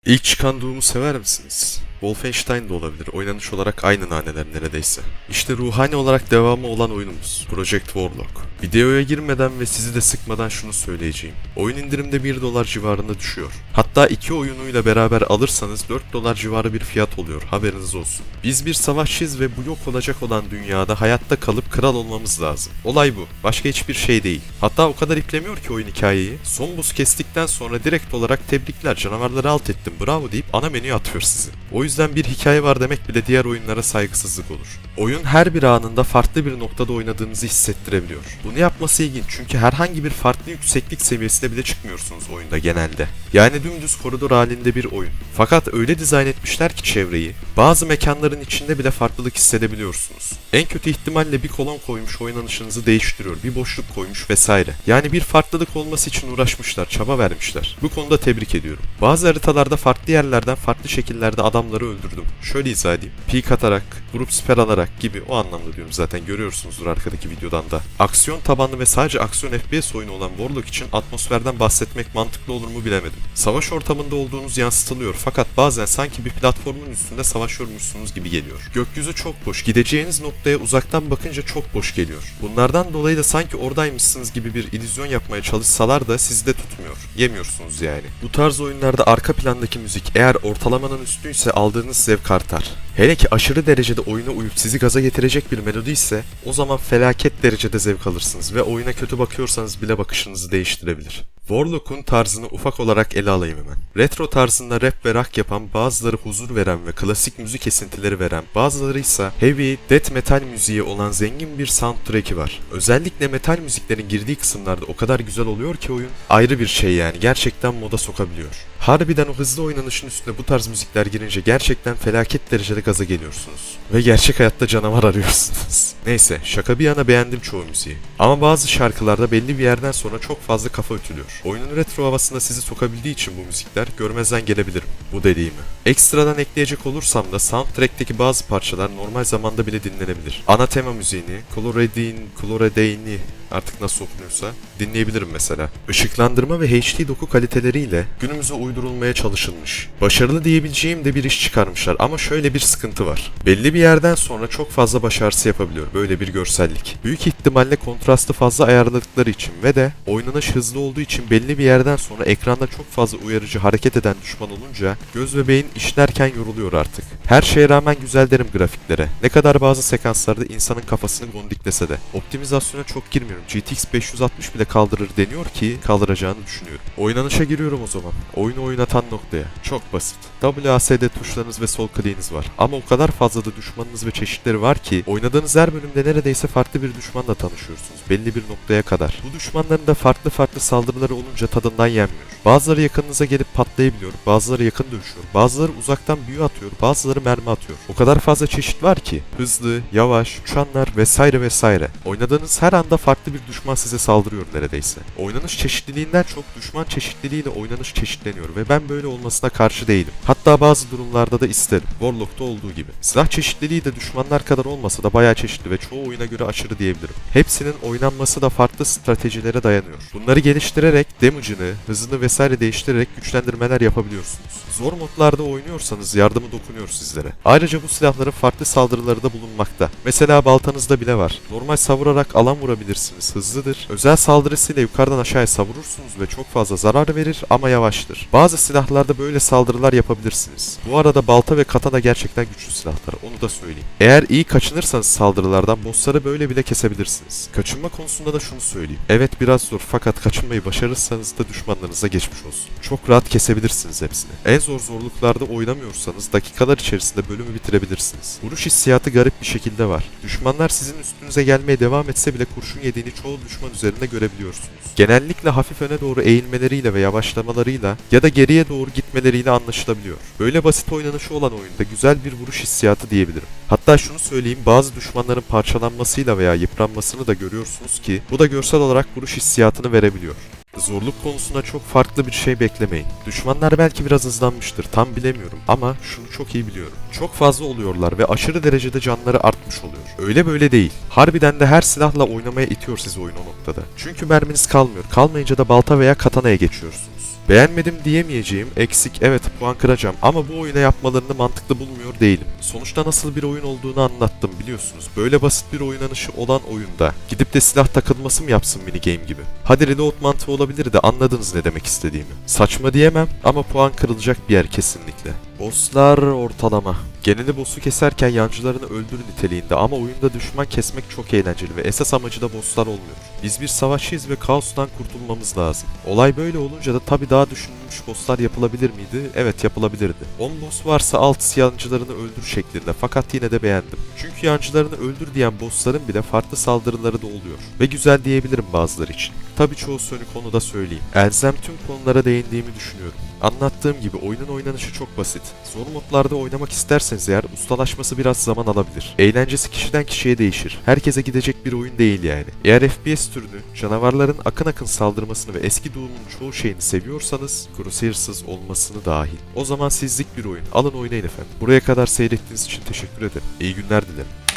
İlk çıkan Doom'u sever misiniz? Wolfenstein de olabilir. Oynanış olarak aynı naneler neredeyse. İşte ruhani olarak devamı olan oyunumuz. Project Warlock. Videoya girmeden ve sizi de sıkmadan şunu söyleyeceğim. Oyun indirimde $1 civarında düşüyor. Hatta iki oyunuyla beraber alırsanız $4 civarı bir fiyat oluyor. Haberiniz olsun. Biz bir savaşçıyız ve bu yok olacak olan dünyada hayatta kalıp kral olmamız lazım. Olay bu. Başka hiçbir şey değil. Hatta o kadar iplemiyor ki oyun hikayeyi. Son buz kestikten sonra direkt olarak tebrikler, canavarları alt ettim, bravo deyip ana menüye atıyor sizi. O yüzden bir hikaye var demek bile diğer oyunlara saygısızlık olur. Oyun her bir anında farklı bir noktada oynadığınızı hissettirebiliyor. Bunu yapması ilginç çünkü herhangi bir farklı yükseklik seviyesine bile çıkmıyorsunuz oyunda genelde. Yani dümdüz koridor halinde bir oyun. Fakat öyle dizayn etmişler ki çevreyi, bazı mekanların içinde bile farklılık hissedebiliyorsunuz. En kötü ihtimalle bir kolon koymuş oynanışınızı değiştiriyor, bir boşluk koymuş vesaire. Yani bir farklılık olması için uğraşmışlar, çaba vermişler. Bu konuda tebrik ediyorum. Bazı haritalarda farklı yerlerden farklı şekillerde adamları öldürdüm. Şöyle izah edeyim. Peek atarak, vurup siper alarak gibi, o anlamda diyorum, zaten görüyorsunuzdur arkadaki videodan da. Aksiyon tabanlı ve sadece aksiyon FPS oyunu olan Warlock için atmosferden bahsetmek mantıklı olur mu bilemedim. Savaş ortamında olduğunuz yansıtılıyor fakat bazen sanki bir platformun üstünde savaşıyormuşsunuz gibi geliyor. Gökyüzü çok boş, gideceğiniz noktaya uzaktan bakınca çok boş geliyor. Bunlardan dolayı da sanki oradaymışsınız gibi bir illüzyon yapmaya çalışsalar da sizi de tutmuyor. Yemiyorsunuz yani. Bu tarz oyunlarda arka plandaki müzik eğer ortalamanın üstüyse aldığınız zevk artar. Hele ki aşırı derecede oyuna uyup sizi gaza getirecek bir melodi ise o zaman felaket derecede zevk alırsınız ve oyuna kötü bakıyorsanız bile bakışınızı değiştirebilir. Warlock'un tarzını ufak olarak ele alayım hemen. Retro tarzında rap ve rock yapan, bazıları huzur veren ve klasik müzik esintileri veren, bazıları ise heavy, death metal müziği olan zengin bir soundtrack'i var. Özellikle metal müziklerin girdiği kısımlarda o kadar güzel oluyor ki oyun ayrı bir şey, yani gerçekten moda sokabiliyor. Harbiden o hızlı oynanışın üstüne bu tarz müzikler girince gerçekten felaket derecede gaza geliyorsunuz. Ve gerçek hayatta canavar arıyorsunuz. Neyse, şaka bir yana beğendim çoğu müziği. Ama bazı şarkılarda belli bir yerden sonra çok fazla kafa ötülüyor. Oyunun retro havasında sizi sokabildiği için bu müzikler görmezden gelebilirim bu dediğimi. Ekstradan ekleyecek olursam da soundtrack'teki bazı parçalar normal zamanda bile dinlenebilir. Ana tema müziğini, Coloredini artık nasıl okunuyorsa dinleyebilirim mesela. Işıklandırma ve HD doku kaliteleriyle günümüze uydurulmaya çalışılmış. Başarılı diyebileceğim de bir iş çıkarmışlar ama şöyle bir sıkıntı var. Belli bir yerden sonra çok fazla başarısı yapabiliyor böyle bir görsellik. Büyük ihtimalle kontrastı fazla ayarladıkları için ve de oynanış hızlı olduğu için belli bir yerden sonra ekranda çok fazla uyarıcı hareket eden düşman olunca göz ve beyin işlerken yoruluyor artık. Her şeye rağmen güzel derim grafiklere. Ne kadar bazı sekanslarda insanın kafasını gondiklese de. Optimizasyona çok girmiyorum. GTX 560 bile kaldırır deniyor ki kaldıracağını düşünüyorum. Oynanışa giriyorum o zaman. Oyunu oynatan noktaya. Çok basit. WASD tuşlarınız ve sol kliğiniz var. Ama o kadar fazla da düşmanınız ve çeşitleri var ki oynadığınız her bölümde neredeyse farklı bir düşmanla tanışıyorsunuz. Belli bir noktaya kadar. Bu düşmanların da farklı saldırıları olunca tadından yenmiyor. Bazıları yakınınıza gelip patlayabiliyor, bazıları yakın dövüşüyor, bazıları uzaktan büyü atıyor, bazıları mermi atıyor. O kadar fazla çeşit var ki hızlı, yavaş, uçanlar vesaire vesaire. Oynadığınız her anda farklı bir düşman size saldırıyor neredeyse. Oynanış çeşitliliğinden çok düşman çeşitliliğiyle oynanış çeşitleniyor ve ben böyle olmasına karşı değilim. Hatta bazı durumlarda da isterim. Warlock'ta olduğu gibi. Silah çeşitliliği de düşmanlar kadar olmasa da bayağı çeşitli ve çoğu oyuna göre aşırı diyebilirim. Hepsinin oynanması da farklı stratejilere dayanıyor. Bunları geliştirerek damage'ını, hızını vesaire değiştirerek güçlendirmeler yapabiliyorsunuz. Zor modlarda oynuyorsanız yardımı dokunuyor sizlere. Ayrıca bu silahların farklı saldırıları da bulunmakta. Mesela baltanızda bile var. Normal savurarak alan vurabilirsiniz. Hızlıdır. Özel saldırısıyla yukarıdan aşağıya savurursunuz ve çok fazla zarar verir ama yavaştır. Bazı silahlarda böyle saldırılar yapabilirsiniz. Bu arada balta ve katana gerçekten güçlü silahlar. Onu da söyleyeyim. Eğer iyi kaçınırsanız saldırılardan bossları böyle bile kesebilirsiniz. Kaçınma konusunda da şunu söyleyeyim. Evet biraz zor fakat kaçınmayı başarırsanız da düşmanlarınıza geçmiş olsun. Çok rahat kesebilirsiniz hepsini. En zor zorluklarda oynamıyorsanız dakikalar içerisinde bölümü bitirebilirsiniz. Vuruş hissiyatı garip bir şekilde var. Düşmanlar sizin üstünüze gelmeye devam etse bile kurşun yediğini çoğu düşman üzerinde görebiliyorsunuz. Genellikle hafif öne doğru eğilmeleriyle ve yavaşlamalarıyla ya da geriye doğru gitmeleriyle anlaşılabiliyor. Böyle basit oynanışı olan oyunda güzel bir vuruş hissiyatı diyebilirim. Hatta şunu söyleyeyim, bazı düşmanların parçalanmasıyla veya yıpranmasını da görüyorsunuz ki bu da görsel olarak vuruş hissiyatını verebiliyor. Zorluk konusunda çok farklı bir şey beklemeyin. Düşmanlar belki biraz hızlanmıştır, tam bilemiyorum ama şunu çok iyi biliyorum. Çok fazla oluyorlar ve aşırı derecede canları artmış oluyor. Öyle böyle değil. Harbiden de her silahla oynamaya itiyor sizi oyun o noktada. Çünkü merminiz kalmıyor. Kalmayınca da balta veya katanaya geçiyorsunuz. Beğenmedim diyemeyeceğim, eksik, evet puan kıracağım ama bu oyuna yapmalarını mantıklı bulmuyor değilim. Sonuçta nasıl bir oyun olduğunu anlattım biliyorsunuz. Böyle basit bir oynanışı olan oyunda gidip de silah takılması mı yapsın mini game gibi? Hadi reload mantığı olabilir de anladınız ne demek istediğimi. Saçma diyemem ama puan kırılacak bir yer kesinlikle. Bosslar ortalama. Genelde boss'u keserken yancılarını öldür niteliğinde ama oyunda düşman kesmek çok eğlenceli ve esas amacı da boss'lar olmuyor. Biz bir savaşçıyız ve kaostan kurtulmamız lazım. Olay böyle olunca da tabii daha düşünülmüş boss'lar yapılabilir miydi? Evet, yapılabilirdi. 10 boss varsa 6 yancılarını öldür şeklinde, fakat yine de beğendim. Çünkü yancılarını öldür diyen boss'ların bile farklı saldırıları da oluyor. Ve güzel diyebilirim bazıları için. Tabii çoğu konuda söyleyeyim. Elzem tüm konulara değindiğimi düşünüyorum. Anlattığım gibi oyunun oynanışı çok basit. Zor modlarda oynamak isterseniz eğer ustalaşması biraz zaman alabilir. Eğlencesi kişiden kişiye değişir. Herkese gidecek bir oyun değil yani. Eğer FPS türünü, canavarların akın akın saldırmasını ve eski doğumun çoğu şeyini seviyorsanız, Crusader'sız olmasını dahil, o zaman sizlik bir oyun. Alın oynayın efendim. Buraya kadar seyrettiğiniz için teşekkür ederim. İyi günler dilerim.